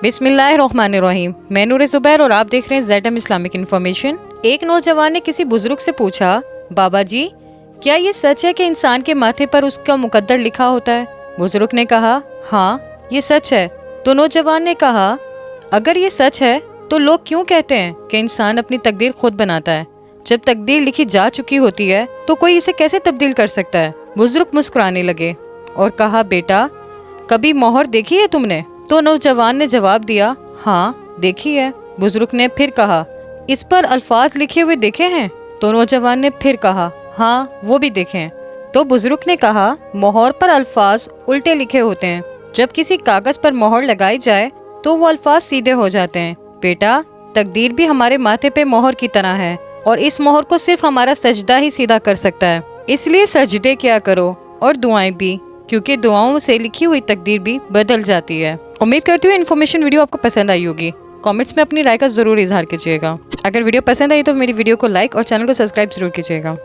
बिस्मिल्लाहिर्रहमानिर्रहीम। मैं नूर ज़ुबैर और आप देख रहे हैं ZM इस्लामिक इन्फॉर्मेशन। एक नौजवान ने किसी बुजुर्ग से पूछा, बाबा जी क्या ये सच है कि इंसान के माथे पर उसका मुकद्दर लिखा होता है? बुजुर्ग ने कहा, हाँ ये सच है। तो नौजवान ने कहा, अगर ये सच है तो लोग क्यों कहते हैं कि इंसान अपनी तकदीर खुद बनाता है? जब तकदीर लिखी जा चुकी होती है तो कोई इसे कैसे तब्दील कर सकता है? बुजुर्ग मुस्कुराने लगे और कहा, बेटा कभी मोहर देखी है तुमने? तो नौजवान ने जवाब दिया, हाँ देखी है। बुजुर्ग ने फिर कहा, इस पर अल्फाज लिखे हुए देखे हैं? तो नौजवान ने फिर कहा, हाँ वो भी देखे हैं। तो बुजुर्ग ने कहा, मोहर पर अल्फाज उल्टे लिखे होते हैं। जब किसी कागज पर मोहर लगाई जाए तो वो अल्फाज सीधे हो जाते हैं। बेटा तकदीर भी हमारे माथे पे मोहर की तरह है और इस मोहर को सिर्फ हमारा सजदा ही सीधा कर सकता है। इसलिए सजदे किया करो और दुआएं भी, क्योंकि दुआओं से लिखी हुई तकदीर भी बदल जाती है। उम्मीद करती हूँ इन्फॉर्मेशन वीडियो आपको पसंद आई होगी। कमेंट्स में अपनी राय का जरूर इजहार कीजिएगा। अगर वीडियो पसंद आई तो मेरी वीडियो को लाइक और चैनल को सब्सक्राइब जरूर कीजिएगा।